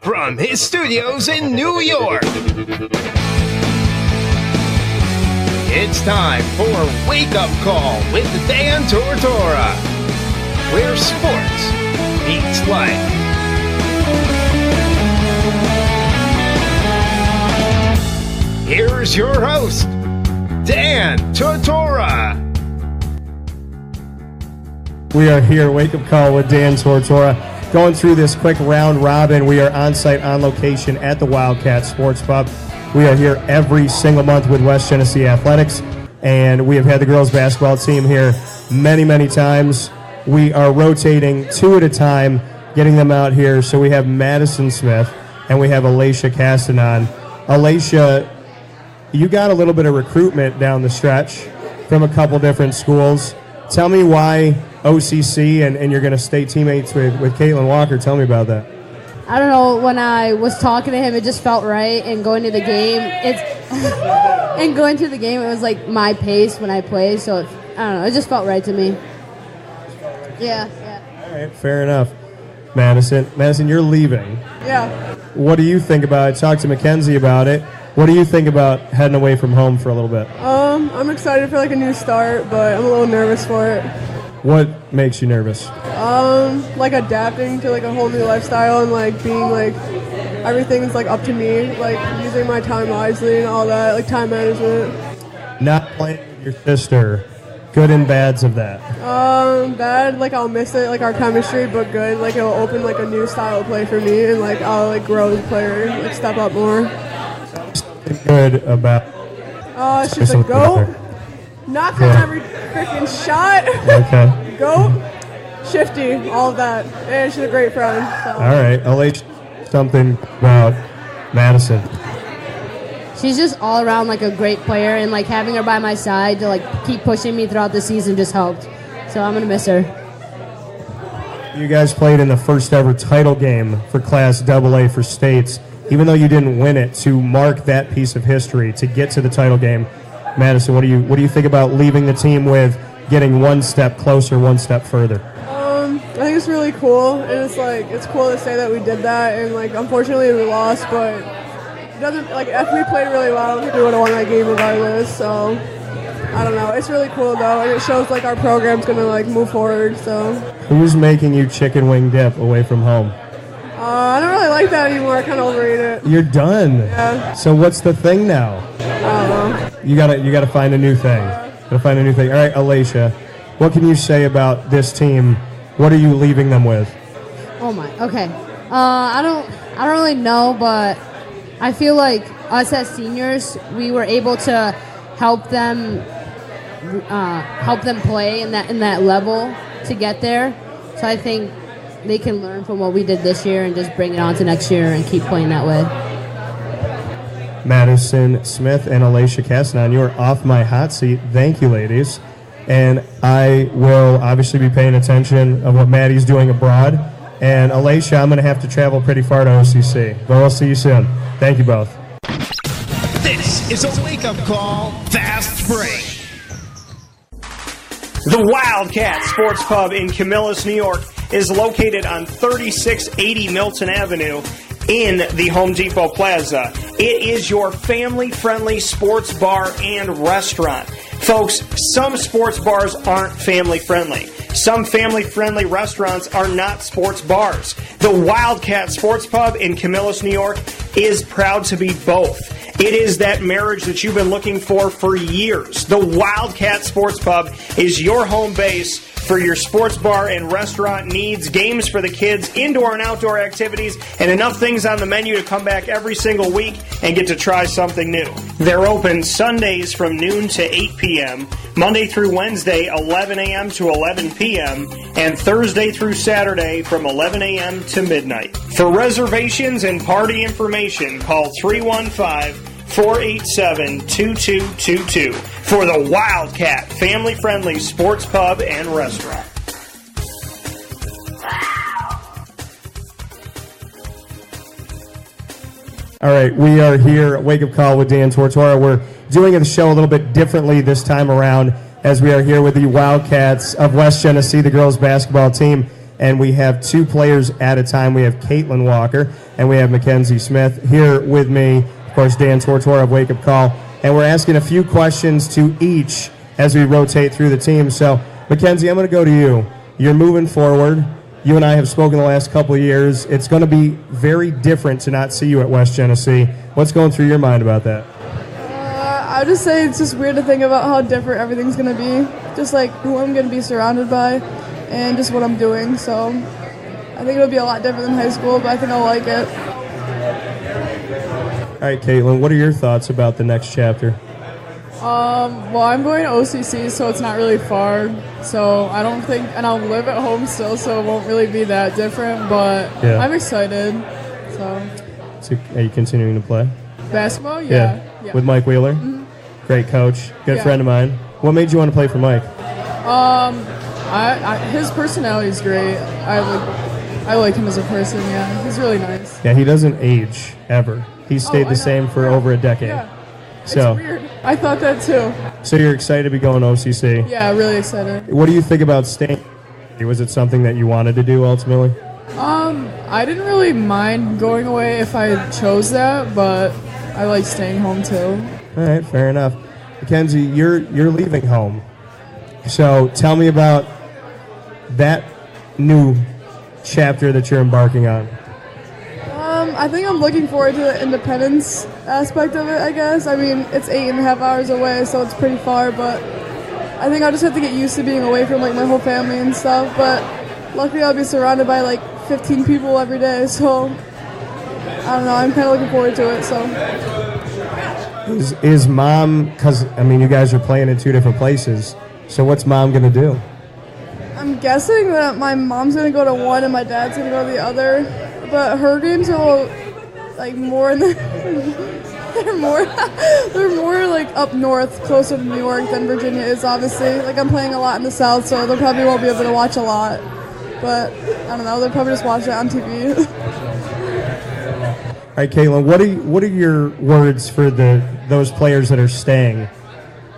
from his studios in New York. It's time for Wake Up Call with Dan Tortora, where sports meets life. Here's your host, Dan Tortora. We are here, Wake Up Call with Dan Tortora. Going through this quick round robin. We are on site, on location at the Wildcat Sports Pub. We are here every single month with West Genesee Athletics, and we have had the girls basketball team here many, many times. We are rotating two at a time, getting them out here. So we have Madison Smith, and we have Aleysha Castanon. Aleysha, you got a little bit of recruitment down the stretch from a couple different schools. Tell me why OCC and you're going to stay teammates with Kaitlyn Walker. Tell me about that. I don't know. When I was talking to him, it just felt right. And going to the game, it was like my pace when I play. So I don't know. It just felt right to me. Yeah. All right, fair enough. Madison, you're leaving. Yeah. What do you think about it? Talk to Mackenzie about it. What do you think about heading away from home for a little bit? I'm excited for like a new start, but I'm a little nervous for it. What makes you nervous? Like adapting to like a whole new lifestyle and like being like everything's like up to me, like using my time wisely and all that, like time management. Not playing with your sister. Good and bads of that. Bad, like I'll miss it, like our chemistry, but good, like it'll open like a new style of play for me and like I'll like grow as a player and like step up more. Good about. She's a goat. Knocks on every freaking shot. Okay. Goat. Shifty. All of that. And she's a great friend. So. All right. Aleysha, something about Madison. She's just all around like a great player, and like having her by my side to like keep pushing me throughout the season just helped. So I'm gonna miss her. You guys played in the first ever title game for Class AA for states. Even though you didn't win it, to mark that piece of history, to get to the title game, Madison, what do you think about leaving the team with getting one step closer, one step further? I think it's really cool, and it's cool to say that we did that, and like unfortunately we lost, but it doesn't like if we played really well, I think we would have won that game regardless. So I don't know, it's really cool though, and it shows like our program's gonna like move forward. So who's making you chicken wing dip away from home? I don't really like that anymore. I kind of overeat it. You're done. Yeah. So what's the thing now? I don't know. You gotta find a new thing. All right, Aleysha, what can you say about this team? What are you leaving them with? Oh my. Okay. I don't really know, but I feel like us as seniors, we were able to help them play in that level to get there. So I think they can learn from what we did this year and just bring it on to next year and keep playing that way. Madison Smith and Aleysha Castanon, you are off my hot seat. Thank you, ladies. And I will obviously be paying attention of what Maddie's doing abroad. And Aleysha, I'm going to have to travel pretty far to OCC. But I'll see you soon. Thank you both. This is a wake-up call fast break. The Wildcat Sports Pub in Camillus, New York is located on 3680 Milton Avenue in the Home Depot Plaza. It is your family-friendly sports bar and restaurant. Folks, some sports bars aren't family-friendly. Some family-friendly restaurants are not sports bars. The Wildcat Sports Pub in Camillus, New York is proud to be both. It is that marriage that you've been looking for years. The Wildcat Sports Pub is your home base for your sports bar and restaurant needs, games for the kids, indoor and outdoor activities, and enough things on the menu to come back every single week and get to try something new. They're open Sundays from noon to 8 p.m., Monday through Wednesday, 11 a.m. to 11 p.m., and Thursday through Saturday from 11 a.m. to midnight. For reservations and party information, call 315-487-2222 for the Wildcat family-friendly sports pub and restaurant. All right, we are here at Wake Up Call with Dan Tortora. We're doing the show a little bit differently this time around as we are here with the Wildcats of West Genesee, the girls basketball team. and we have 2 players at a time. We have Kaitlyn Walker and we have Mackenzie Smith. Here with me, of course, Dan Tortora of Wake Up Call, and we're asking a few questions to each as we rotate through the team. So, Mackenzie, I'm going to go to you. You're moving forward. You and I have spoken the last couple of years. It's going to be very different to not see you at West Genesee. What's going through your mind about that? I would just say it's just weird to think about how different everything's going to be. Just like who I'm going to be surrounded by and just what I'm doing. So I think it'll be a lot different than high school, but I think I'll like it. All right, Kaitlyn, what are your thoughts about the next chapter? Well, I'm going to OCC, so it's not really far. So I don't think, and I'll live at home still, so it won't really be that different. But yeah. I'm excited. So are you continuing to play basketball? Yeah. With Mike Wheeler? Mm-hmm. Great coach, good friend of mine. What made you want to play for Mike? His personality is great. I like him as a person. Yeah, he's really nice. Yeah, he doesn't age ever. He's stayed the same for over a decade. Yeah. It's weird. I thought that too. So you're excited to be going to OCC? Yeah, really excited. What do you think about staying? Was it something that you wanted to do ultimately? I didn't really mind going away if I chose that, but I like staying home too. All right, fair enough. Mackenzie, you're leaving home. So tell me about that new chapter that you're embarking on. I think I'm looking forward to the independence aspect of it, I guess. I mean, it's 8.5 hours away, so it's pretty far, but I think I'll just have to get used to being away from, like, my whole family and stuff. But luckily I'll be surrounded by, like, 15 people every day, so I don't know. I'm kind of looking forward to it, so. Is Mom, because, I mean, you guys are playing in 2 different places, so what's Mom going to do? I'm guessing that my mom's going to go to one and my dad's going to go to the other. But her games are like more in the they're more like up north, closer to New York than Virginia is, obviously. Like I'm playing a lot in the South, so they probably won't be able to watch a lot. But I don't know, they'll probably just watch it on TV. All right, Kaitlyn, what are your words for those players that are staying?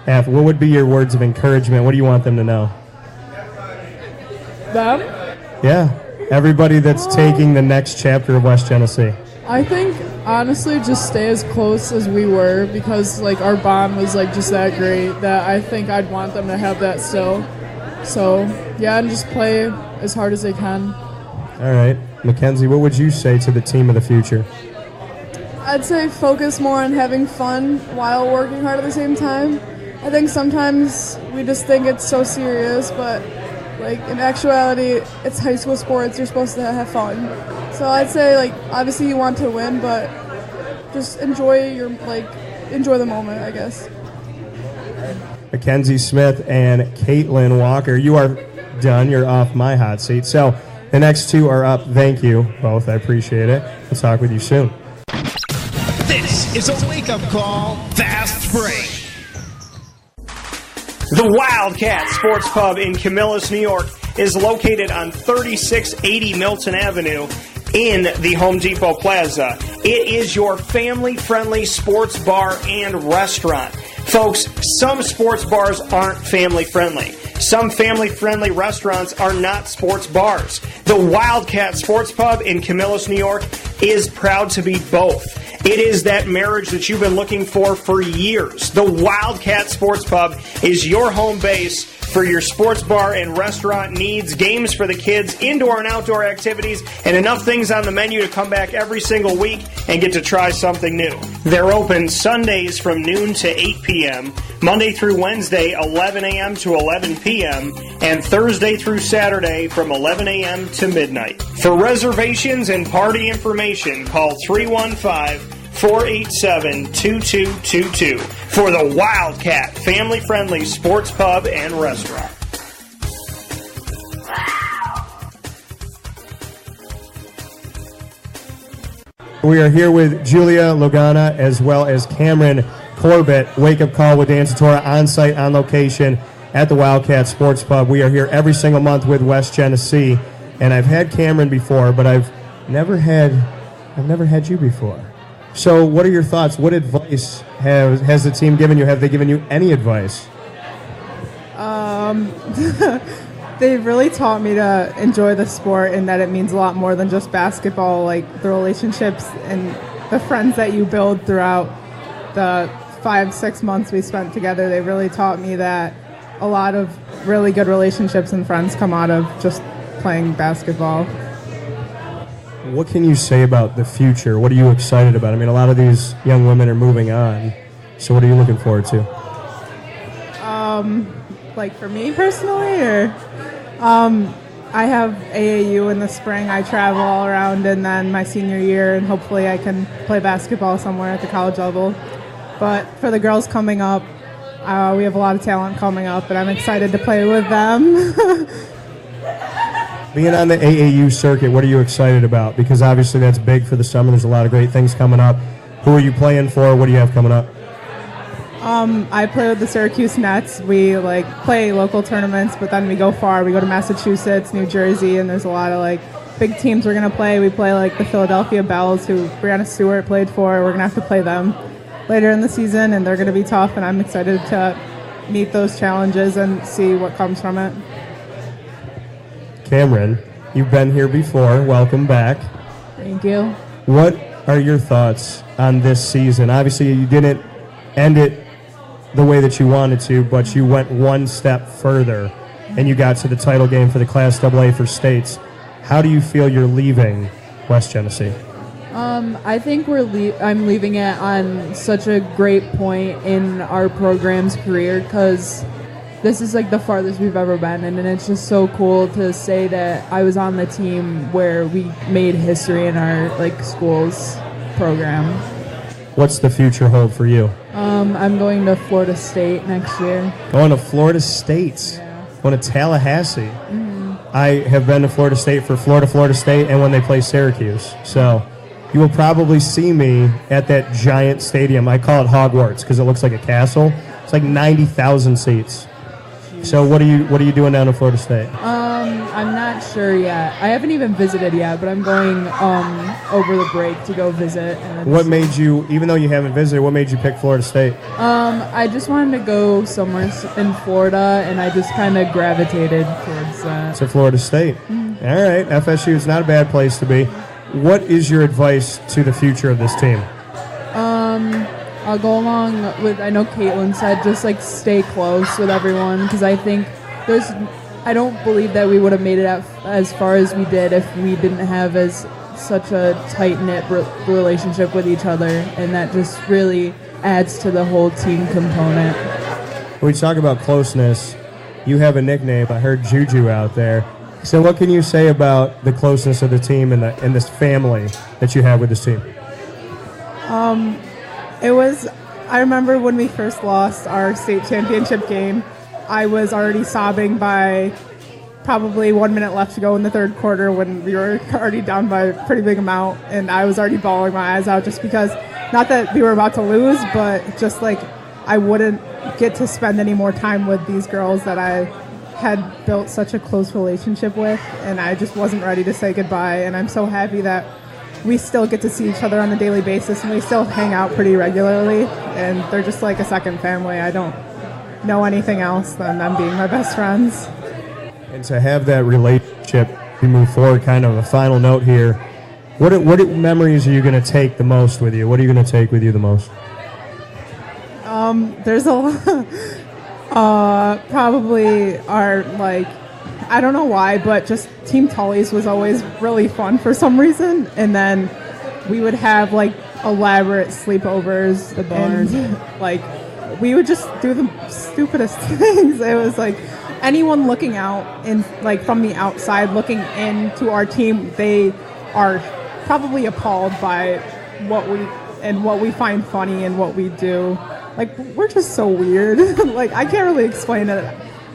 What would be your words of encouragement? What do you want them to know? Them? Yeah. Everybody that's taking the next chapter of West Genesee. I think, honestly, just stay as close as we were because, like, our bond was, like, just that great that I think I'd want them to have that still. So, yeah, and just play as hard as they can. All right. Mackenzie, what would you say to the team of the future? I'd say focus more on having fun while working hard at the same time. I think sometimes we just think it's so serious, but like in actuality, it's high school sports. You're supposed to have fun. So I'd say like obviously you want to win, but just enjoy the moment, I guess. Mackenzie Smith and Kaitlyn Walker, you are done. You're off my hot seat. So the next 2 are up. Thank you both. I appreciate it. We'll talk with you soon. This is a wake-up call. Fast break. The Wildcat Sports Pub in Camillus, New York is located on 3680 Milton Avenue in the Home Depot Plaza. It is your family-friendly sports bar and restaurant. Folks, some sports bars aren't family-friendly. Some family-friendly restaurants are not sports bars. The Wildcat Sports Pub in Camillus, New York is proud to be both. It is that marriage that you've been looking for years. The Wildcat Sports Pub is your home base for your sports bar and restaurant needs, games for the kids, indoor and outdoor activities, and enough things on the menu to come back every single week and get to try something new. They're open Sundays from noon to 8 p.m., Monday through Wednesday, 11 a.m. to 11 p.m., and Thursday through Saturday from 11 a.m. to midnight. For reservations and party information, call 315-487-2222 for the Wildcat family-friendly sports pub and restaurant. We are here with Julia, Logana, as well as Camryn, Corbett. Wake Up Call with Dan Tortora on site, on location at the Wildcat Sports Pub. We are here every single month with West Genesee, and I've had Camryn before, but I've never had you before. So what are your thoughts? What advice has the team given you? Have they given you any advice? They really taught me to enjoy the sport and that it means a lot more than just basketball, like the relationships and the friends that you build throughout the 5-6 months we spent together. They really taught me that a lot of really good relationships and friends come out of just playing basketball. What can you say about the future? What are you excited about? I mean, a lot of these young women are moving on, so what are you looking forward to? Like for me personally, or I have AAU in the spring. I travel all around, and then my senior year, and hopefully I can play basketball somewhere at the college level. But for the girls coming up, we have a lot of talent coming up, and I'm excited to play with them. Being on the AAU circuit, what are you excited about? Because obviously that's big for the summer. There's a lot of great things coming up. Who are you playing for? What do you have coming up? I play with the Syracuse Nets. We play local tournaments, but then we go far. We go to Massachusetts, New Jersey, and there's a lot of big teams we're going to play. We play the Philadelphia Bells, who Brianna Stewart played for. We're going to have to play them later in the season, and they're going to be tough, and I'm excited to meet those challenges and see what comes from it. Camryn, you've been here before. Welcome back. Thank you. What are your thoughts on this season? Obviously, you didn't end it the way that you wanted to, but you went one step further, and you got to the title game for the Class AA for states. How do you feel you're leaving West Genesee? I think I'm leaving it on such a great point in our program's career, because this is the farthest we've ever been, and it's just so cool to say that I was on the team where we made history in our school's program. What's the future hold for you? I'm going to Florida State next year. Going to Florida State? Yeah. Going to Tallahassee? Mm-hmm. I have been to Florida State for Florida State, and when they play Syracuse. So you will probably see me at that giant stadium. I call it Hogwarts because it looks like a castle. It's 90,000 seats. Jeez. So what are you doing down in Florida State? I'm not sure yet. I haven't even visited yet, but I'm going over the break to go visit. What made you, even though you haven't visited, what made you pick Florida State? I just wanted to go somewhere in Florida, and I just kind of gravitated towards that. To Florida State. Mm-hmm. All right, FSU is not a bad place to be. What is your advice to the future of this team? I'll go along with, I know Kaitlyn said, just stay close with everyone, because I think I don't believe that we would have made it as far as we did if we didn't have such a tight-knit relationship with each other, and that just really adds to the whole team component. When we talk about closeness, you have a nickname. I heard Juju out there. So what can you say about the closeness of the team and this family that you have with this team? I remember when we first lost our state championship game, I was already sobbing by probably 1 minute left to go in the third quarter when we were already down by a pretty big amount, and I was already bawling my eyes out just because, not that we were about to lose, but just I wouldn't get to spend any more time with these girls that I had built such a close relationship with, and I just wasn't ready to say goodbye. And I'm so happy that we still get to see each other on a daily basis, and we still hang out pretty regularly, and they're just like a second family. I don't know anything else than them being my best friends. And to have that relationship, we move forward, kind of a final note here. What memories are you going to take the most with you? What are you going to take with you the most? There's a lot. Probably our, I don't know why, but just Team Tully's was always really fun for some reason. And then we would have, elaborate sleepovers. The barn. And, we would just do the stupidest things. It was anyone looking out in from the outside looking into our team, they are probably appalled by what we find funny and what we do. We're just so weird. I can't really explain it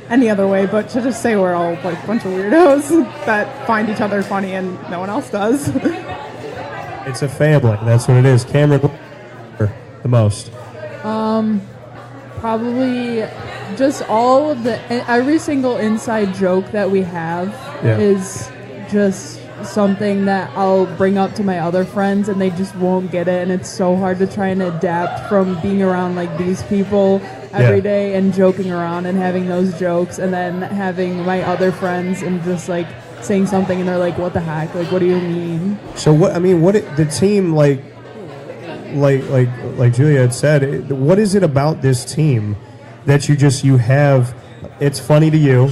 any other way, but to just say we're all a bunch of weirdos that find each other funny and no one else does. It's a family. That's what it is. Camryn, the most. Probably just all of every single inside joke that we have is just something that I'll bring up to my other friends and they just won't get it, and it's so hard to try and adapt from being around like these people every day and joking around and having those jokes, and then having my other friends and just like saying something and they're like, what the heck, like what do you mean? So the team, like Julia had said, what is it about this team that you have, it's funny to you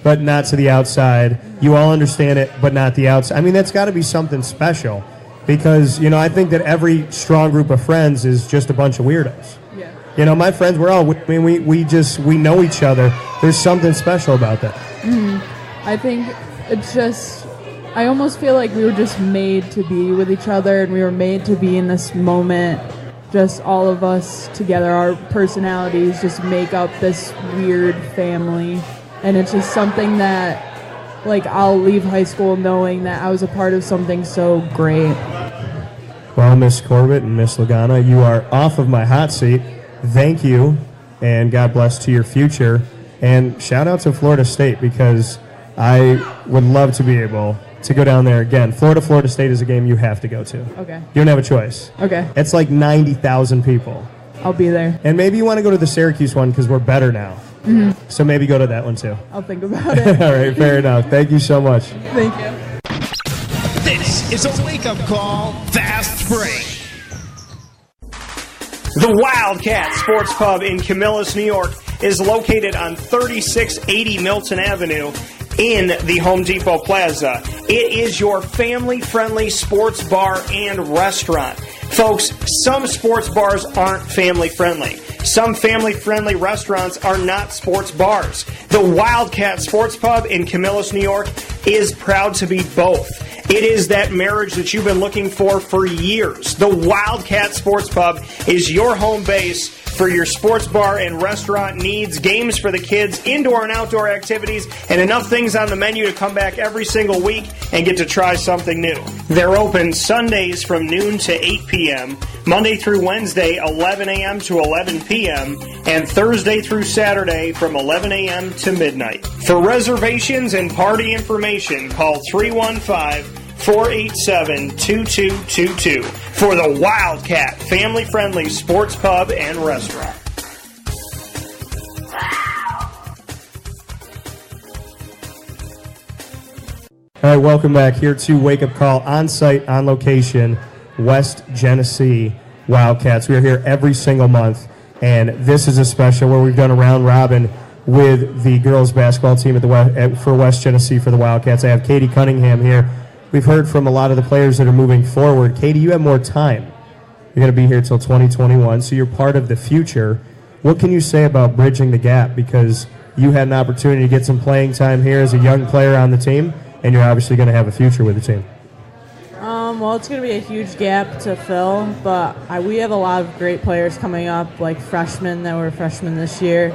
but not to the outside, you all understand it but not the outside? I mean, that's got to be something special, because I think that every strong group of friends is just a bunch of weirdos. My friends, we know each other. There's something special about that. I think it's just, I almost feel like we were just made to be with each other, and we were made to be in this moment, just all of us together. Our personalities just make up this weird family, and it's just something that, like, I'll leave high school knowing that I was a part of something so great. Well, Miss Corbett and Miss Logana, you are off of my hot seat. Thank you, and God bless to your future. And shout out to Florida State, because I would love to be able to go down there again. Florida State is a game you have to go to. Okay. You don't have a choice. Okay. It's like 90,000 people. I'll be there. And maybe you want to go to the Syracuse one because we're better now. So maybe go to that one too. I'll think about it. All right, fair enough. Thank you so much. Thank you. This is a wake-up call, Fast Break. The Wildcat Sports Pub in Camillus, New York is located on 3680 Milton Avenue in the Home Depot Plaza. It is your family-friendly sports bar and restaurant. Folks, some sports bars aren't family-friendly. Some family-friendly restaurants are not sports bars. The Wildcat Sports Pub in Camillus, New York is proud to be both. It is that marriage that you've been looking for years. The Wildcat Sports Pub is your home base for your sports bar and restaurant needs, games for the kids, indoor and outdoor activities, and enough things on the menu to come back every single week and get to try something new. They're open Sundays from noon to 8 p.m., Monday through Wednesday, 11 a.m. to 11 p.m., and Thursday through Saturday from 11 a.m. to midnight. For reservations and party information, call 315-487-2222 for the Wildcat family-friendly sports pub and restaurant. All right, welcome back here to Wake Up Call, on-site, on location, West Genesee Wildcats. We are here every single month, and this is a special where we've done a round robin with the girls basketball team for West Genesee for the Wildcats. I have Catie Cunningham here. We've heard from a lot of the players that are moving forward. Catie, you have more time. You're going to be here till 2021, so you're part of the future. What can you say about bridging the gap? Because you had an opportunity to get some playing time here as a young player on the team, and you're obviously going to have a future with the team. Well, it's going to be a huge gap to fill, but we have a lot of great players coming up, like freshmen that were freshmen this year.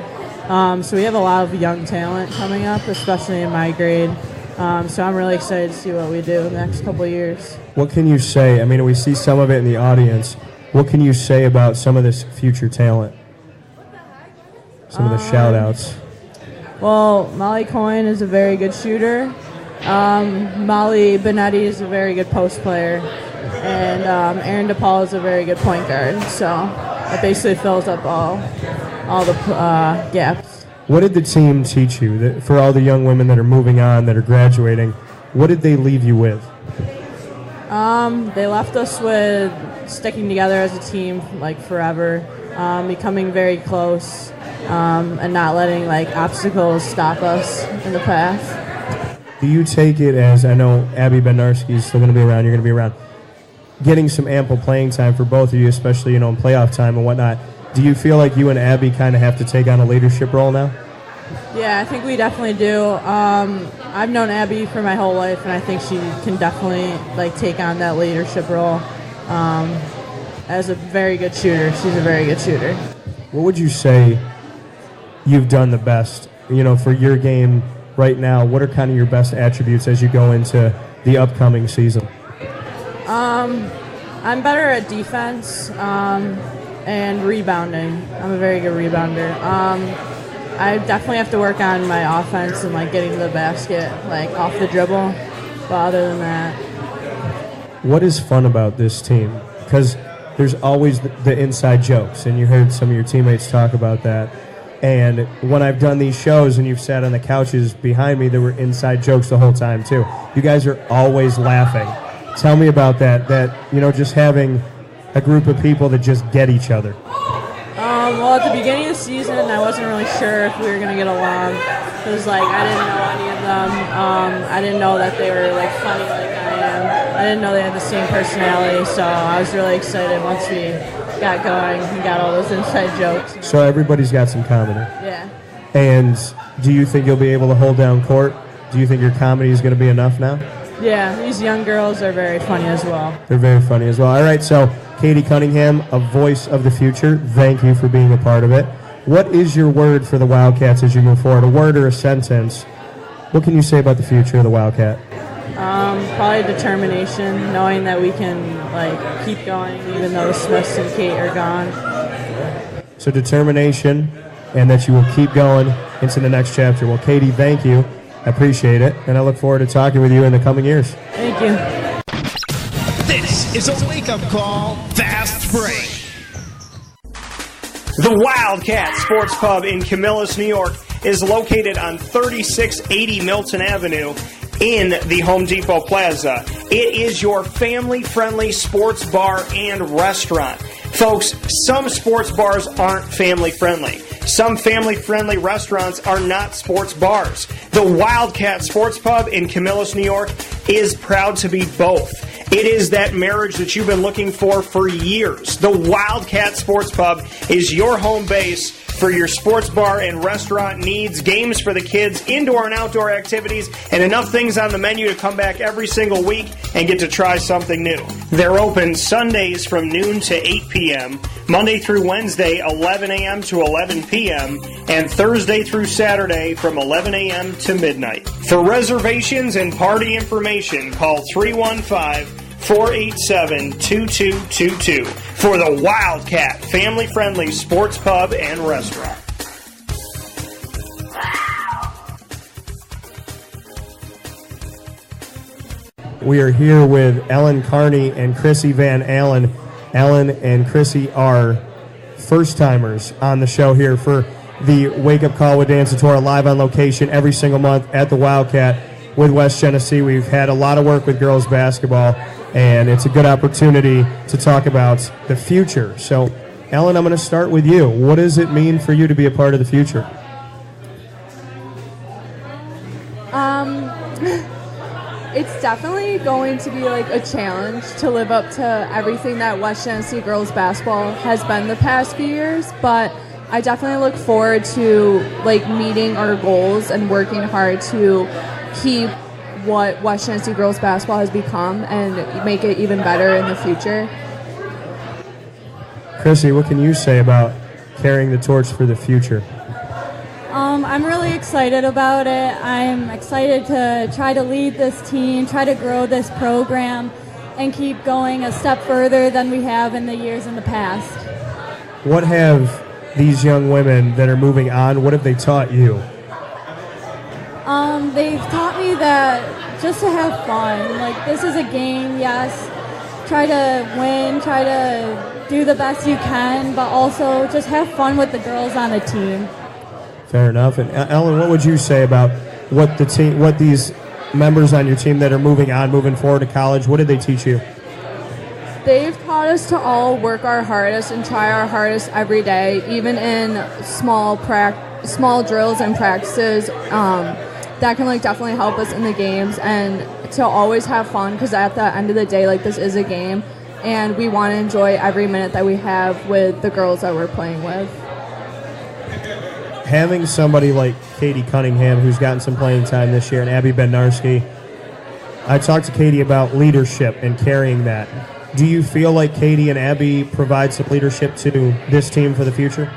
So we have a lot of young talent coming up, especially in my grade. So I'm really excited to see what we do in the next couple of years. What can you say? I mean, we see some of it in the audience. What can you say about some of this future talent? Some of the shout-outs. Well, Molly Coyne is a very good shooter. Molly Benetti is a very good post player. And Aaron DePaul is a very good point guard. So it basically fills up all the gaps. What did the team teach you? For all the young women that are moving on, that are graduating, what did they leave you with? They left us with sticking together as a team, like, forever, becoming very close, and not letting, like, obstacles stop us in the path. Do you take it as, I know Abby Bednarski is still going to be around, you're going to be around, getting some ample playing time for both of you, especially, in playoff time and whatnot? Do you feel like you and Abby kind of have to take on a leadership role now? Yeah, I think we definitely do. I've known Abby for my whole life, and I think she can definitely, like, take on that leadership role. As a very good shooter, she's a very good shooter. What would you say you've done the best, for your game right now? What are kind of your best attributes as you go into the upcoming season? I'm better at defense and rebounding. I'm a very good rebounder. I definitely have to work on my offense and, like, getting to the basket, like, off the dribble. But other than that, What is fun about this team? Because there's always the inside jokes, and you heard some of your teammates talk about that. And when I've done these shows and you've sat on the couches behind me, there were inside jokes the whole time too. You guys are always laughing. Tell me about that, just having a group of people that just get each other. well, at the beginning of the season, I wasn't really sure if we were going to get along. It was like I didn't know any of them. I didn't know that they were like funny like I am. I didn't know they had the same personality, so I was really excited once we got going and got all those inside jokes. So everybody's got some comedy. Yeah. And do you think you'll be able to hold down court? Do you think your comedy is going to be enough now? Yeah, these young girls are very funny as well. They're very funny as well. All right, so Catie Cunningham, a voice of the future, thank you for being a part of it. What is your word for the Wildcats as you move forward? A word or a sentence? What can you say about the future of the Wildcat? Probably determination, knowing that we can keep going even though the Smiths and Kate are gone. So determination, and that you will keep going into the next chapter. Well, Catie, thank you. I appreciate it, and I look forward to talking with you in the coming years. Thank you. This is a wake-up call, fast break. The Wildcat Sports Pub in Camillus, New York is located on 3680 Milton Avenue in the Home Depot Plaza. It is your family-friendly sports bar and restaurant. Folks, some sports bars aren't family-friendly. Some family-friendly restaurants are not sports bars. The Wildcat Sports Pub in Camillus, New York is proud to be both. It is that marriage that you've been looking for years. The Wildcat Sports Pub is your home base for your sports bar and restaurant needs, games for the kids, indoor and outdoor activities, and enough things on the menu to come back every single week and get to try something new. They're open Sundays from noon to 8 p.m., Monday through Wednesday, 11 a.m. to 11 p.m., and Thursday through Saturday from 11 a.m. to midnight. For reservations and party information, call 315-487-2222 for the Wildcat family-friendly sports pub and restaurant. We are here with Ellen Kearney and Chrissy Van Allen. Ellen and Chrissy are first-timers on the show here for the Wake Up Call with Dan Tortora, live on location every single month at the Wildcat with West Genesee. We've had a lot of work with girls basketball, and it's a good opportunity to talk about the future. So, Ellen, I'm going to start with you. What does it mean for you to be a part of the future? It's definitely going to be a challenge to live up to everything that West Genesee girls basketball has been the past few years, but I definitely look forward to meeting our goals and working hard to keep what West Genesee girls basketball has become and make it even better in the future. Chrissy, what can you say about carrying the torch for the future? I'm really excited about it. I'm excited to try to lead this team, try to grow this program, and keep going a step further than we have in the years in the past. What have these young women that are moving on, what have they taught you? They've taught me that just to have fun. This is a game, yes. Try to win, try to do the best you can, but also just have fun with the girls on the team. Fair enough. And Ellen, what would you say about what these members on your team that are moving forward to college, what did they teach you? They've taught us to all work our hardest and try our hardest every day, even in small drills and practices. That can definitely help us in the games, and to always have fun, because at the end of the day, this is a game, and we want to enjoy every minute that we have with the girls that we're playing with. Having somebody like Catie Cunningham, who's gotten some playing time this year, and Abby Bednarski, I talked to Catie about leadership and carrying that. Do you feel like Catie and Abby provide some leadership to this team for the future?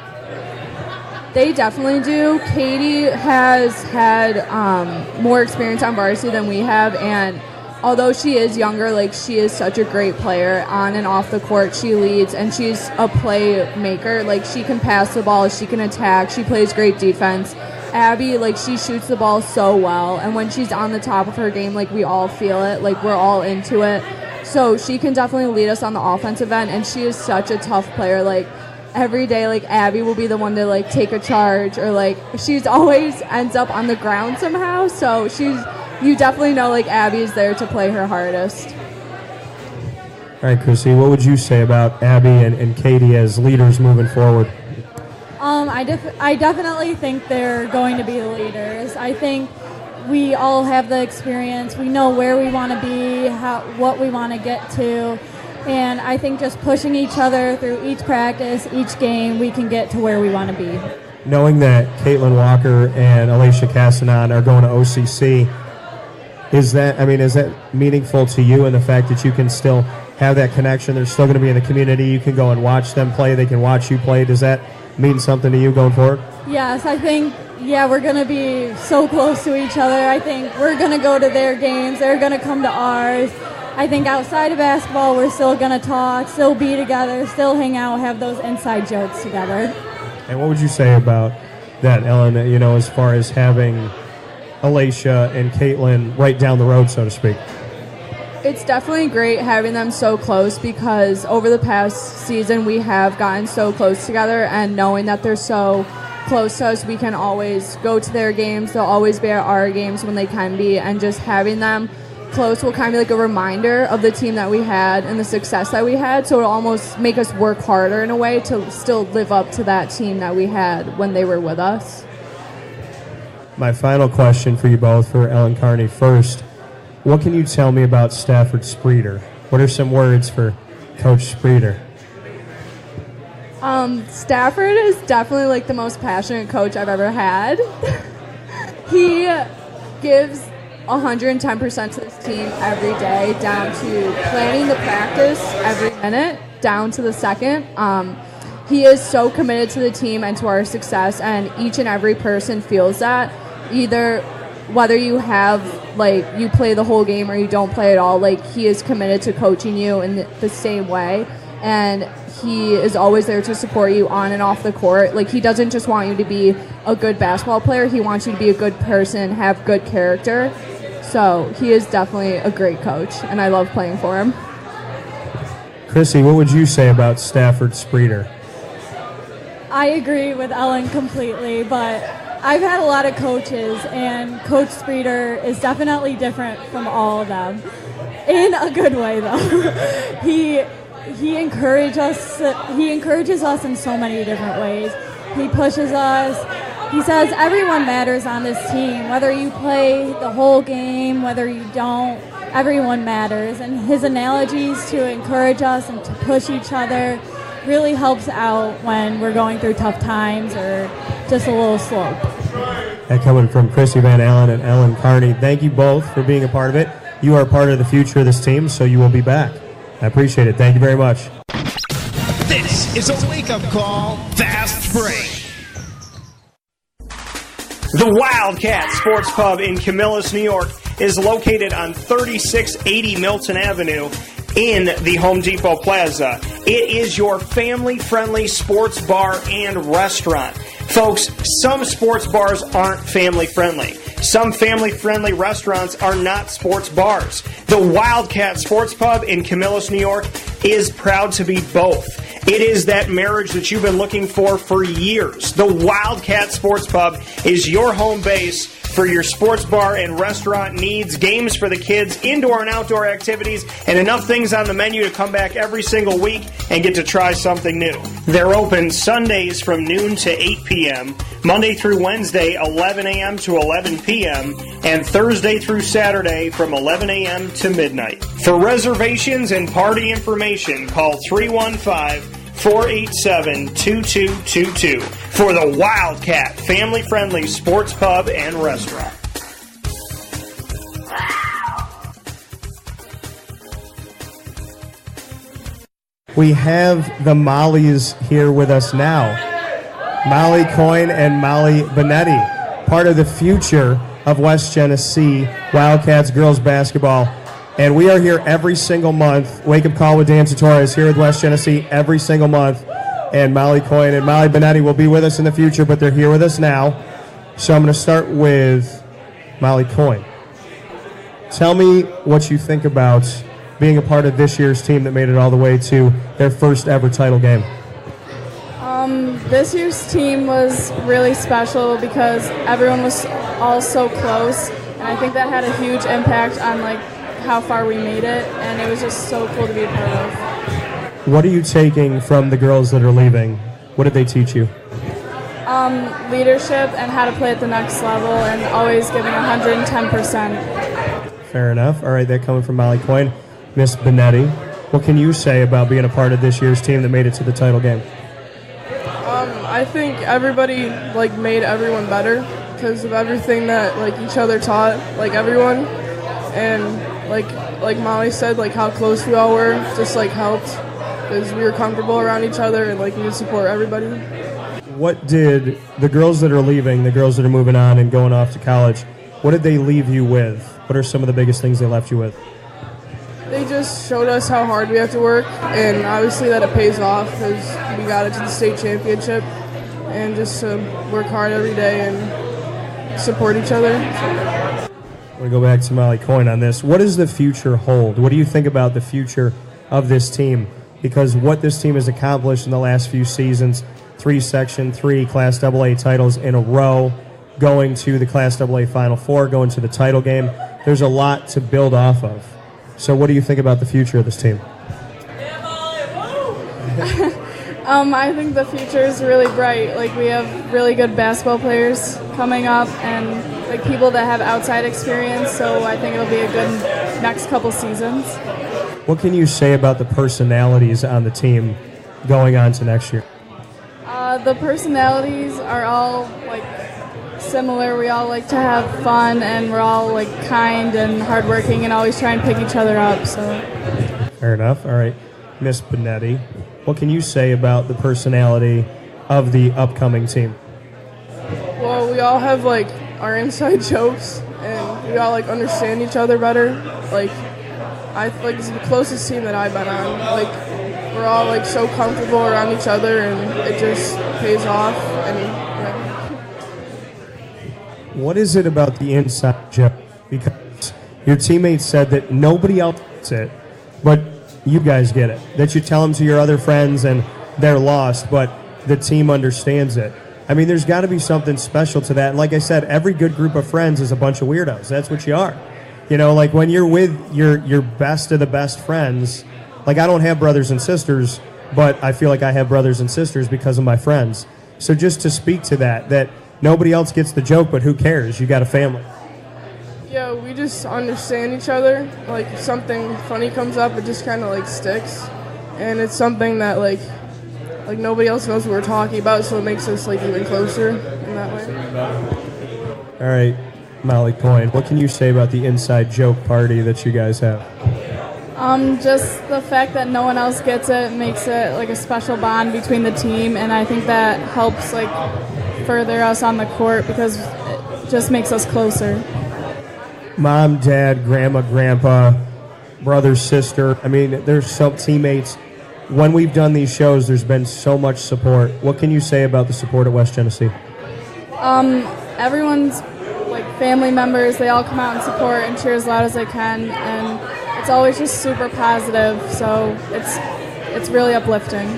They definitely do. Catie has had more experience on varsity than we have, and although she is younger, she is such a great player on and off the court. She leads, and she's a playmaker. She can pass the ball, she can attack, she plays great defense, Abby, like, she shoots the ball so well, and when she's on the top of her game, like, we all feel it, like, we're all into it. So she can definitely lead us on the offensive end, and she is such a tough player. Like, every day, like, Abby will be the one to, like, take a charge, or, like, she's always ends up on the ground somehow. So you definitely know, like, Abby is there to play her hardest. All right, Chrissy, what would you say about Abby and Catie as leaders moving forward? I definitely think they're going to be the leaders. I think we all have the experience. We know where we want to be, what we want to get to. And I think just pushing each other through each practice, each game, we can get to where we want to be. Knowing that Kaitlyn Walker and Aleysha Castanon are going to OCC, is that meaningful to you, and the fact that you can still have that connection? They're still going to be in the community. You can go and watch them play. They can watch you play. Does that mean something to you going forward? Yes, I think, we're going to be so close to each other. I think we're going to go to their games. They're going to come to ours. I think outside of basketball, we're still going to talk, still be together, still hang out, have those inside jokes together. And what would you say about that, Ellen, as far as having Aleysha and Kaitlyn right down the road, so to speak? It's definitely great having them so close, because over the past season we have gotten so close together, and knowing that they're so close to us, we can always go to their games. They'll always be at our games when they can be, and just having them close will kind of be like a reminder of the team that we had and the success that we had, so it'll almost make us work harder in a way to still live up to that team that we had when they were with us. My final question for you both, for Ellen Kearney first. What can you tell me about Stafford Spreter? What are some words for Coach Spreter? Stafford is definitely like the most passionate coach I've ever had. He gives 110% to this team every day, down to planning the practice every minute, down to the second. He is so committed to the team and to our success, and each and every person feels that. Either whether you you play the whole game or you don't play at all, like, he is committed to coaching you in the same way, and he is always there to support you on and off the court. Like, he doesn't just want you to be a good basketball player, he wants you to be a good person, have good character. So he is definitely a great coach, and I love playing for him. Chrissy, what would you say about Stafford Spreter? I agree with Ellen completely, but I've had a lot of coaches, and Coach Spreter is definitely different from all of them. In a good way, though. He encourages us in so many different ways. He pushes us. He says everyone matters on this team. Whether you play the whole game, whether you don't, everyone matters. And his analogies to encourage us and to push each other really helps out when we're going through tough times or just a little slope. That coming from Chrissy Van Allen and Ellen Kearney. Thank you both for being a part of it. You are part of the future of this team, so you will be back. I appreciate it. Thank you very much. This is a wake-up call, Fast Break. The Wildcat Sports Pub in Camillus, New York is located on 3680 Milton Avenue in the Home Depot Plaza. It is your family-friendly sports bar and restaurant. Folks, some sports bars aren't family-friendly. Some family-friendly restaurants are not sports bars. The Wildcat Sports Pub in Camillus, New York is proud to be both. It is that marriage that you've been looking for years. The Wildcat Sports Pub is your home base for your sports bar and restaurant needs, games for the kids, indoor and outdoor activities, and enough things on the menu to come back every single week and get to try something new. They're open Sundays from noon to 8 p.m., Monday through Wednesday, 11 a.m. to 11 p.m., and Thursday through Saturday from 11 a.m. to midnight. For reservations and party information, call 315-487-2222 for the Wildcat family-friendly sports pub and restaurant. We have the Mollies here with us now. Molly Coyne and Molly Benetti, part of the future of West Genesee Wildcats girls basketball. And we are here every single month. Wake Up Call with Dan Tortora is here with West Genesee every single month. And Molly Coyne and Molly Benetti will be with us in the future, but they're here with us now. So I'm going to start with Molly Coyne. Tell me what you think about being a part of this year's team that made it all the way to their first ever title game. This year's team was really special because everyone was all so close, and I think that had a huge impact on like how far we made it, and it was just so cool to be a part of. What are you taking from the girls that are leaving? What did they teach you? Leadership and how to play at the next level, and always giving 110%. Fair enough. All right, that coming from Molly Coyne. Miss Benetti, what can you say about being a part of this year's team that made it to the title game? I think everybody like made everyone better because of everything that like each other taught like everyone, and like Molly said, like how close we all were just like helped because we were comfortable around each other and like we would support everybody. What did the girls that are leaving, the girls that are moving on and going off to college, what did they leave you with? What are some of the biggest things they left you with? They just showed us how hard we have to work, and obviously that it pays off because we got it to the state championship, and just to work hard every day and support each other. I'm going to go back to Molly Coyne on this. What does the future hold? What do you think about the future of this team? Because what this team has accomplished in the last few seasons, 3 Section 3 Class AA titles in a row, going to the Class AA Final Four, going to the title game, there's a lot to build off of. So what do you think about the future of this team? I think the future is really bright. Like we have really good basketball players coming up and like people that have outside experience, so I think it'll be a good next couple seasons. What can you say about the personalities on the team going on to next year? The personalities are all like similar. We all like to have fun, and we're all like kind and hardworking and always try and pick each other up. So fair enough. All right, Miss Benetti, what can you say about the personality of the upcoming team? Well, we all have like our inside jokes, and we all like understand each other better. Like I like it's the closest team that I've been on. Like we're all like so comfortable around each other, and it just pays off. And yeah. What is it about the inside joke? Because your teammates said that nobody else gets it, but you guys get it. That you tell them to your other friends and they're lost, but the team understands it. I mean, there's got to be something special to that. And like I said, every good group of friends is a bunch of weirdos. That's what you are. You know, like when you're with your best of the best friends, like I don't have brothers and sisters, but I feel like I have brothers and sisters because of my friends. So just to speak to that nobody else gets the joke, but who cares? You got a family. Yeah, we just understand each other. Like if something funny comes up, it just kind of like sticks, and it's something that like nobody else knows what we're talking about, so it makes us like even closer in that way. All right, Molly Coyne, what can you say about the inside joke party that you guys have? Just the fact that no one else gets it makes it like a special bond between the team, and I think that helps like further us on the court because it just makes us closer. Mom, dad, grandma, grandpa, brother, sister. I mean, there's some teammates. When we've done these shows, there's been so much support. What can you say about the support at West Genesee? Everyone's like family members. They all come out and support and cheer as loud as they can, and it's always just super positive. So it's really uplifting.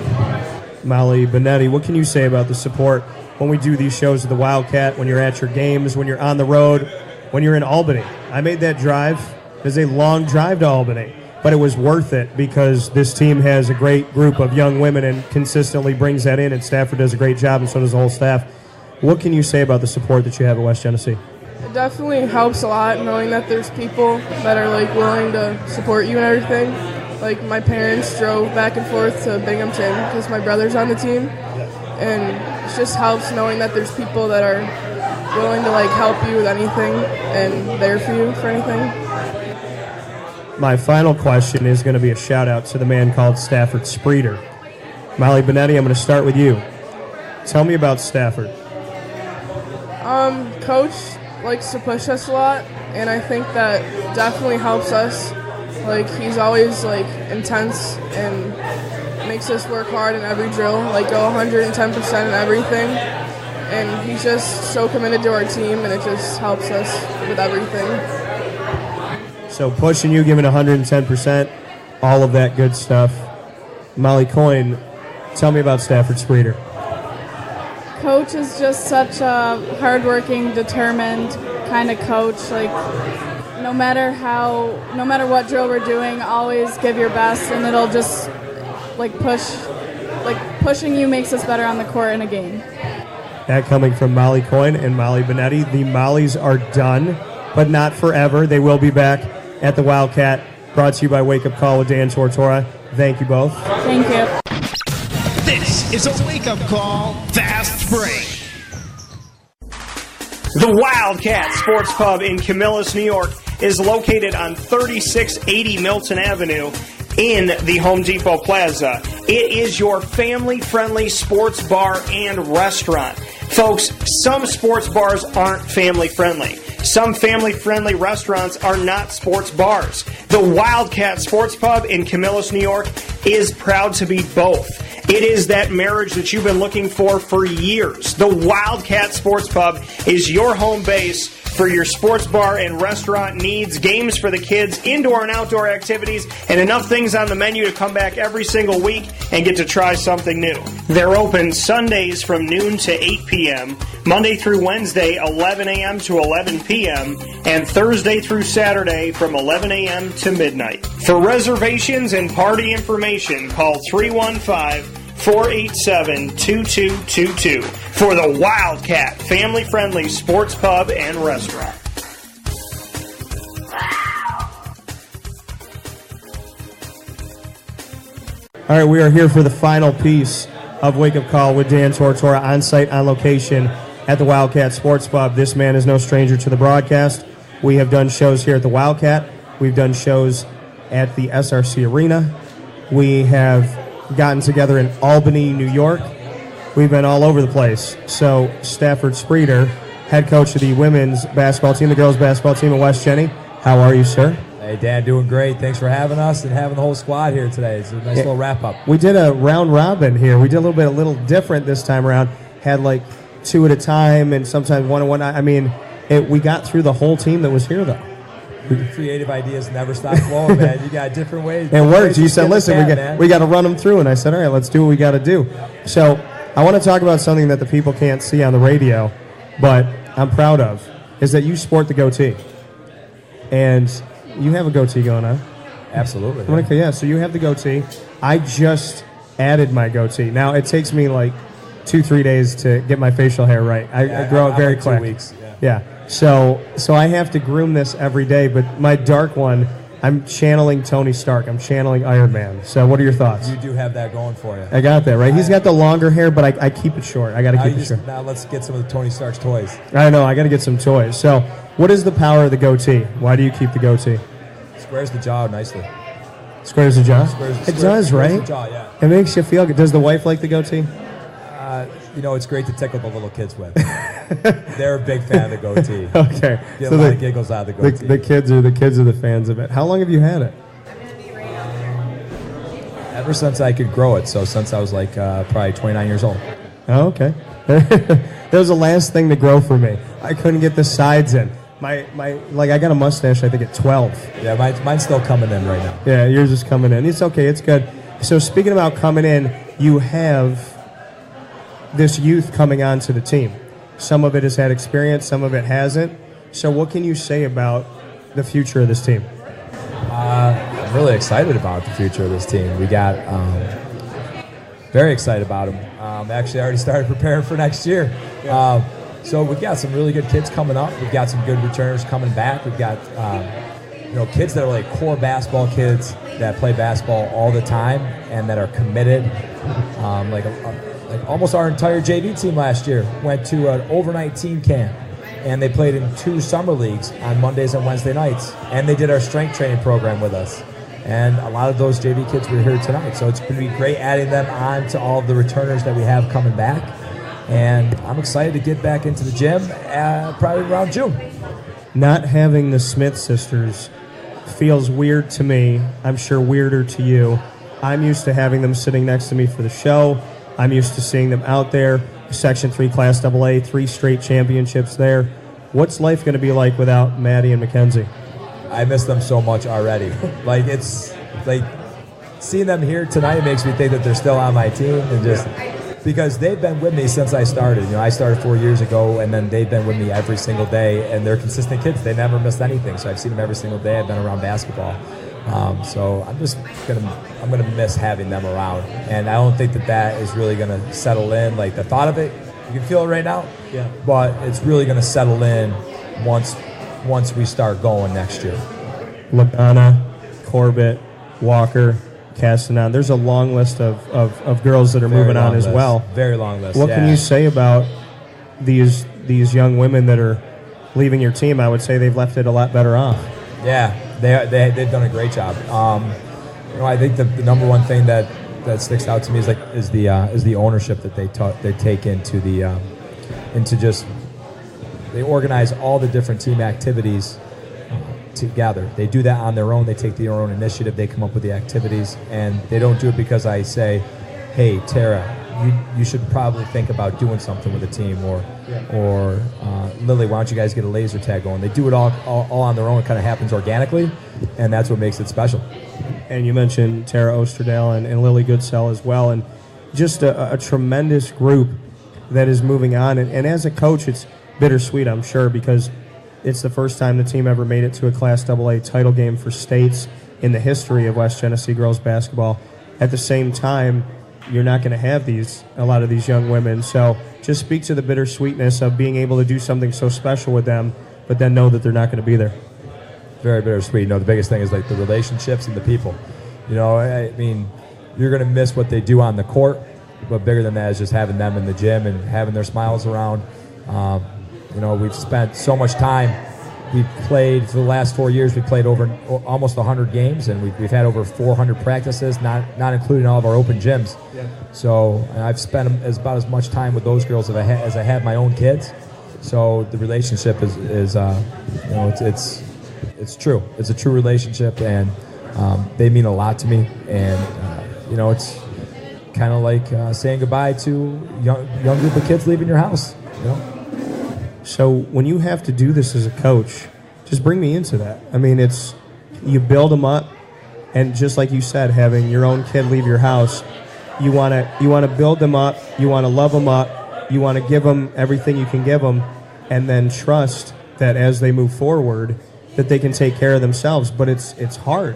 Molly Benetti, what can you say about the support when we do these shows at the Wildcat, when you're at your games, when you're on the road, when you're in Albany? I made that drive. It was a long drive to Albany, but it was worth it because this team has a great group of young women and consistently brings that in, and Stafford does a great job, and so does the whole staff. What can you say about the support that you have at West Genesee? It definitely helps a lot knowing that there's people that are like willing to support you and everything. Like my parents drove back and forth to Binghamton because my brother's on the team, and it just helps knowing that there's people that are willing to like help you with anything and there for you for anything. My final question is going to be a shout out to the man called Stafford Spreter. Molly Benetti, I'm going to start with you. Tell me about Stafford. Coach likes to push us a lot, and I think that definitely helps us. Like he's always like intense and makes us work hard in every drill, like go 110% in everything. and he's just so committed to our team, and it just helps us with everything. So pushing you, giving 110%, all of that good stuff. Molly Coyne, tell me about Stafford Spreter. Coach is just such a hardworking, determined kind of coach. Like, no matter what drill we're doing, always give your best, and it'll just pushing you makes us better on the court in a game. That coming from Molly Coyne and Molly Benetti. The Mollies are done, but not forever. They will be back at the Wildcat. Brought to you by Wake Up Call with Dan Tortora. Thank you both. Thank you. This is a wake-up call fast break. The Wildcat Sports Pub in Camillus, New York is located on 3680 Milton Avenue in the Home Depot Plaza. It is your family-friendly sports bar and restaurant. Folks, some sports bars aren't family-friendly. Some family-friendly restaurants are not sports bars. The Wildcat Sports Pub in Camillus, New York is proud to be both. It is that marriage that you've been looking for years. The Wildcat Sports Pub is your home base for your sports bar and restaurant needs, games for the kids, indoor and outdoor activities, and enough things on the menu to come back every single week and get to try something new. They're open Sundays from noon to 8 p.m., Monday through Wednesday, 11 a.m. to 11 p.m., and Thursday through Saturday from 11 a.m. to midnight. For reservations and party information, call 315-487-2222 for the Wildcat family-friendly sports pub and restaurant. All right, we are here for the final piece of Wake Up Call with Dan Tortora, on site, on location at the Wildcat Sports Pub. This man is no stranger to the broadcast. We have done shows here at the Wildcat. We've done shows at the SRC Arena. We have gotten together in Albany, New York. We've been all over the place. So Stafford Spreter, head coach of the women's basketball team, the girls basketball team at West Genesee. How are you, sir? Hey, Dan, doing great. Thanks for having us and having the whole squad here today. It's a nice little wrap-up. We did a round robin here. We did a little different this time around. Had like two at a time and sometimes one-on-one. I mean, we got through the whole team that was here, though. Creative ideas never stop flowing, man. You got different ways. It worked. You said, listen, we got to run them through. And I said, all right, let's do what we got to do. So I want to talk about something that the people can't see on the radio, but I'm proud of, is that you sport the goatee. And you have a goatee going on. Absolutely. Yeah, so you have the goatee. I just added my goatee. Now, it takes me like 2-3 days to get my facial hair right. I grow it very quick. 2 weeks. Yeah. So I have to groom this every day, but my dark one, I'm channeling Tony Stark. I'm channeling Iron Man. So what are your thoughts? You do have that going for you. I got that, right? He's got the longer hair, but I keep it short. I got to keep it short. Now let's get some of the Tony Stark's toys. I know. I got to get some toys. So what is the power of the goatee? Why do you keep the goatee? Squares the jaw nicely. Squares the jaw? It does, right? The jaw, yeah. It makes you feel good. Does the wife like the goatee? It's great to tickle the little kids with. They're a big fan of the goatee. Okay. Get a lot of giggles out of the goatee. The kids are the fans of it. How long have you had it? Ever since I could grow it. So since I was like probably 29 years old. Oh, okay. That was the last thing to grow for me. I couldn't get the sides in. I got a mustache, I think, at 12. Yeah, mine's still coming in right now. Yeah, yours is coming in. It's okay. It's good. So speaking about coming in, you have this youth coming onto the team. Some of it has had experience, some of it hasn't. So what can you say about the future of this team? I'm really excited about the future of this team. We got very excited about them. Actually, I already started preparing for next year. So we've got some really good kids coming up. We've got some good returners coming back. We've got kids that are like core basketball kids that play basketball all the time and that are committed. Like almost our entire JV team last year went to an overnight team camp, and they played in 2 summer leagues on Mondays and Wednesday nights, and they did our strength training program with us. And a lot of those JV kids were here tonight, so it's going to be great adding them on to all of the returners that we have coming back. And I'm excited to get back into the gym probably around June. Not having the Smith sisters feels weird to me. I'm sure weirder to you. I'm used to having them sitting next to me for the show. I'm used to seeing them out there. Section 3 Class AA, 3 straight championships there. What's life going to be like without Maddie and Mackenzie? I miss them so much already. Like, it's like seeing them here tonight makes me think that they're still on my team, and just because they've been with me since I started. You know, I started 4 years ago, and then they've been with me every single day, and they're consistent kids. They never missed anything, so I've seen them every single day. I've been around basketball. So I'm gonna miss having them around, and I don't think that is really gonna settle in. Like, the thought of it, you can feel it right now, but it's really gonna settle in once we start going next year. Logana, Corbett, Walker, Castanon. There's a long list of girls that are moving on as well. Very long list. What can you say about these young women that are leaving your team? I would say they've left it a lot better off. Yeah, they've done a great job. I think the number one thing that sticks out to me is the ownership that they take into they organize all the different team activities together. They do that on their own. They take their own initiative. They come up with the activities, and they don't do it because I say, "Hey, Tara, you should probably think about doing something with the team," or Lily, why don't you guys get a laser tag going? They do it all on their own. It kind of happens organically, and that's what makes it special. And you mentioned Tara Osterdale and Lily Goodsell as well, and just a tremendous group that is moving on. And as a coach, it's bittersweet, I'm sure, because it's the first time the team ever made it to a Class AA title game for states in the history of West Genesee girls basketball. At the same time, you're not going to have a lot of these young women. So just speak to the bittersweetness of being able to do something so special with them, but then know that they're not going to be there. Very bittersweet. You know, the biggest thing is like the relationships and the people. You know, I mean, you're going to miss what they do on the court, but bigger than that is just having them in the gym and having their smiles around. You know, we've spent so much time. We've played for the last 4 years. We played over almost 100 games, and we've had over 400 practices, not including all of our open gyms. Yeah. So I've spent about as much time with those girls as I have my own kids. So the relationship is you know, it's true. It's a true relationship, and they mean a lot to me. And you know, it's kind of like saying goodbye to young group of kids leaving your house. You know. So when you have to do this as a coach, just bring me into that. I mean, it's you build them up, and just like you said, having your own kid leave your house, you want to build them up, you want to love them up, you want to give them everything you can give them, and then trust that as they move forward, that they can take care of themselves. But it's hard.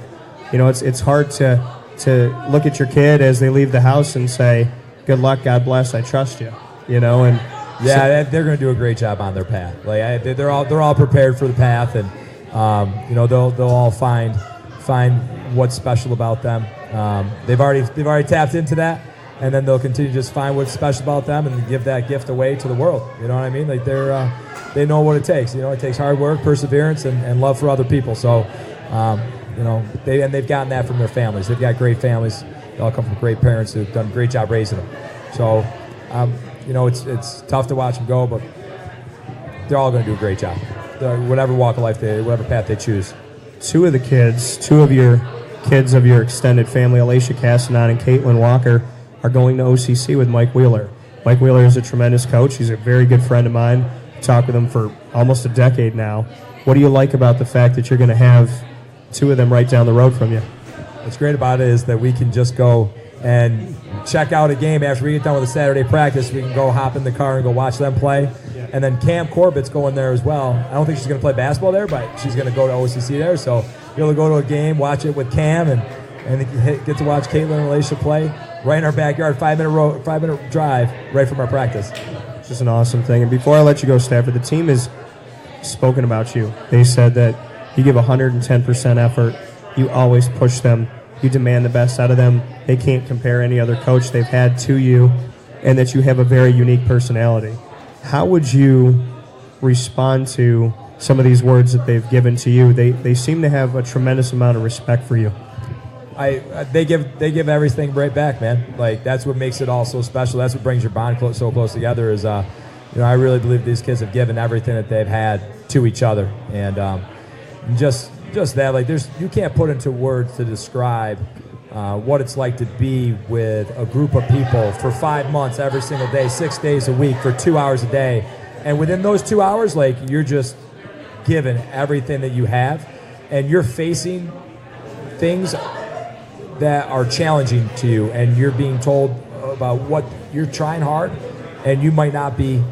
You know, it's hard to look at your kid as they leave the house and say, "Good luck, God bless, I trust you." You know, and yeah, they're going to do a great job on their path. Like they're all prepared for the path, and you know, they'll all find what's special about them. They've already tapped into that, and then they'll continue to just find what's special about them and give that gift away to the world. You know what I mean? Like they know what it takes. You know, it takes hard work, perseverance, and love for other people. So you know, they've gotten that from their families. They've got great families. They all come from great parents who've done a great job raising them. So. You know, it's tough to watch them go, but they're all going to do a great job. Whatever walk of life, whatever path they choose. Two of your kids of your extended family, Aleysha Castanon and Kaitlyn Walker, are going to OCC with Mike Wheeler. Mike Wheeler is a tremendous coach. He's a very good friend of mine. I talked with him for almost a decade now. What do you like about the fact that you're going to have two of them right down the road from you? What's great about it is that we can just go and check out a game after we get done with a Saturday practice. We can go hop in the car and go watch them play. Yeah. And then Corbett's going there as well. I don't think she's going to play basketball there, but she's going to go to OCC there. So you're able to go to a game, watch it with Cam, and get to watch Kaitlyn and Aleysha play right in our backyard, 5-minute drive right from our practice. It's just an awesome thing. And before I let you go, Stafford, the team has spoken about you. They said that you give 110% effort. You always push them. You demand the best out of them. They can't compare any other coach they've had to you, and that you have a very unique personality. How would you respond to some of these words that they've given to you? They seem to have a tremendous amount of respect for you. They give everything right back, man. Like, that's what makes it all so special. That's what brings your bond so close together. Is you know, I really believe these kids have given everything that they've had to each other, and just that, like, you can't put into words to describe what it's like to be with a group of people for 5 months, every single day, 6 days a week, for 2 hours a day. And within those 2 hours, like, you're just given everything that you have, and you're facing things that are challenging to you, and you're being told about what you're trying hard, and you might not be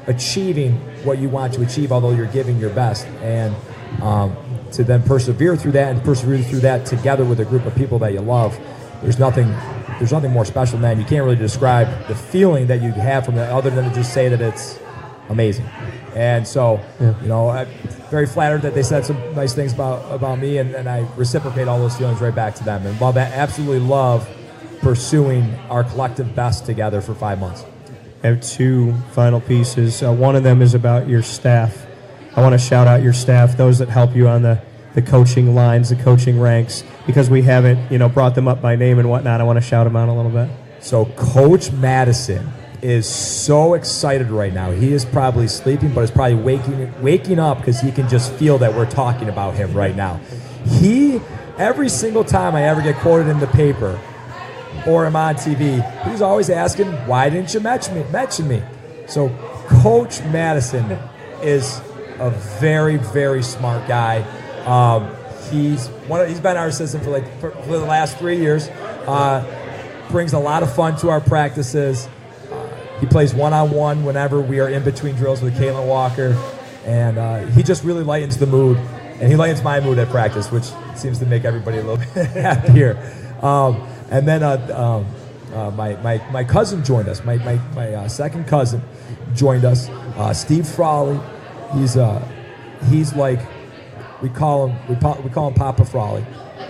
achieving what you want to achieve, although you're giving your best. And to then persevere through that together with a group of people that you love, there's nothing more special than that. You can't really describe the feeling that you have from that, other than to just say that it's amazing. And so, I'm very flattered that they said some nice things about me, and I reciprocate all those feelings right back to them. And absolutely love pursuing our collective best together for 5 months. I have two final pieces. One of them is about your staff. I want to shout out your staff, those that help you on the coaching lines, the coaching ranks, because we haven't, brought them up by name and whatnot. I want to shout them out a little bit. So Coach Madison is so excited right now. He is probably sleeping, but is probably waking up because he can just feel that we're talking about him right now. Every single time I ever get quoted in the paper or I'm on TV, he's always asking, why didn't you mention me? So Coach Madison is a very, very smart guy. He's been our assistant for the last 3 years. Brings a lot of fun to our practices. He plays one-on-one whenever we are in between drills with Kaitlyn Walker, and he just really lightens the mood, and he lightens my mood at practice, which seems to make everybody a little bit happier. And then my cousin joined us. My second cousin joined us. Steve Frawley. He's like, we call him Papa Frawley,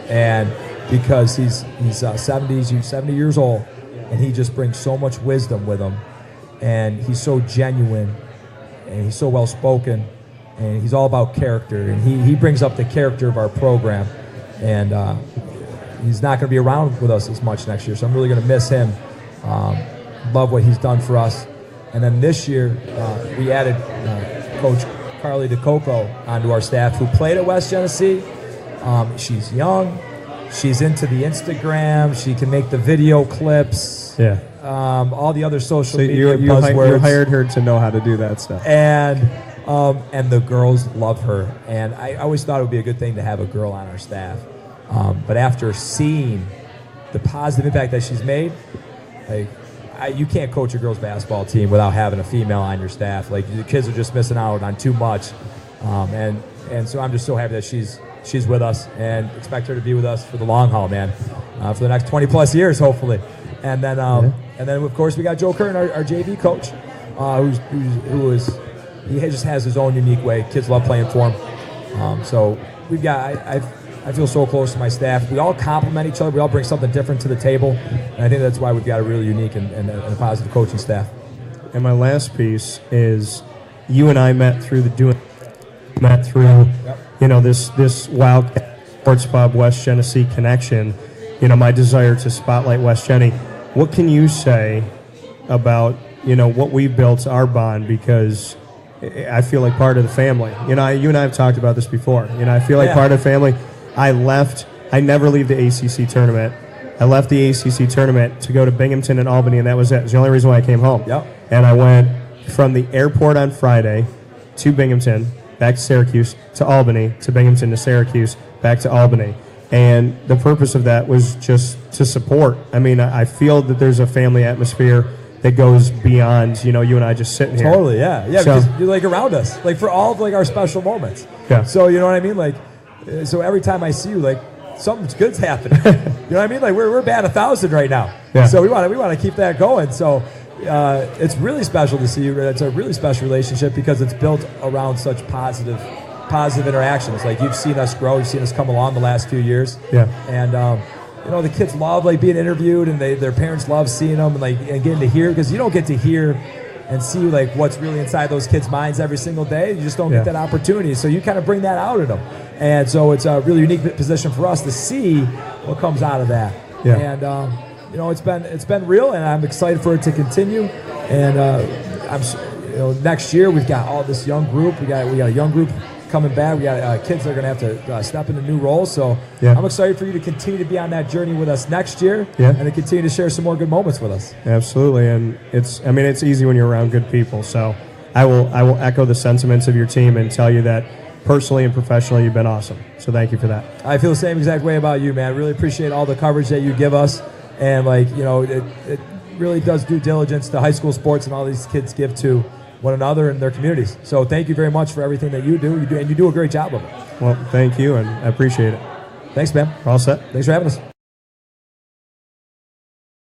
and because he's 70 years old, and he just brings so much wisdom with him, and he's so genuine, and he's so well spoken, and he's all about character, and he brings up the character of our program, and he's not going to be around with us as much next year, so I'm really going to miss him. Love what he's done for us. And then this year we added Coach Carly DeCoco onto our staff, who played at West Genesee. She's young. She's into the Instagram. She can make the video clips. Yeah. All the other social media buzzwords. You hired her to know how to do that stuff. And the girls love her. And I always thought it would be a good thing to have a girl on our staff. But after seeing the positive impact that she's made, you can't coach a girls basketball team without having a female on your staff. Like, the kids are just missing out on too much. And so I'm just so happy that she's with us, and expect her to be with us for the long haul, man, for the next 20 plus years, hopefully. And then of course we got Joe Kern, our JV coach, he just has his own unique way. Kids love playing for him. So we've got, I feel so close to my staff. We all complement each other. We all bring something different to the table. And I think that's why we've got a really unique and a positive coaching staff. And my last piece is, you and I met through this Wildcat Sports Pub West Genesee connection. My desire to spotlight West Genesee. What can you say about what we've built, our bond? Because I feel like part of the family. You and I have talked about this before. I feel like part of the family. I never leave the ACC tournament. I left the ACC tournament to go to Binghamton and Albany, and that was it. It was the only reason why I came home. Yep. And I went from the airport on Friday to Binghamton, back to Syracuse, to Albany, to Binghamton, to Syracuse, back to Albany. And the purpose of that was just to support. I mean, I feel that there's a family atmosphere that goes beyond, you and I just sitting here. Totally, yeah. Yeah, so, because you're like around us, like for all of like our special moments. Yeah. So, you know what I mean? Like, so every time I see you, like, something good's happening. You know what I mean? Like, we're batting 1,000 right now. Yeah. So we want to keep that going. So it's really special to see you. It's a really special relationship because it's built around such positive interactions. Like, you've seen us grow, you've seen us come along the last few years. Yeah. And the kids love like being interviewed, and their parents love seeing them and getting to hear, because you don't get to hear and see like what's really inside those kids' minds every single day. You just don't get that opportunity. So you kind of bring that out of them. And so it's a really unique position for us to see what comes out of that. Yeah. And it's been real, and I'm excited for it to continue. And next year we've got all this young group. We got a young group coming back. We got kids that are going to have to step into new roles. So Yeah. I'm excited for you to continue to be on that journey with us next year, Yeah. and to continue to share some more good moments with us. Absolutely, and it's easy when you're around good people. So I will echo the sentiments of your team and tell you that personally and professionally you've been awesome. So thank you for that. I feel the same exact way about you, man. Really appreciate all the coverage that you give us, and it really does due diligence to high school sports and all these kids give to one another and their communities. So thank you very much for everything that you do, and you do a great job of it. Well, thank you, and I appreciate it. Thanks, man. We're all set. Thanks for having us.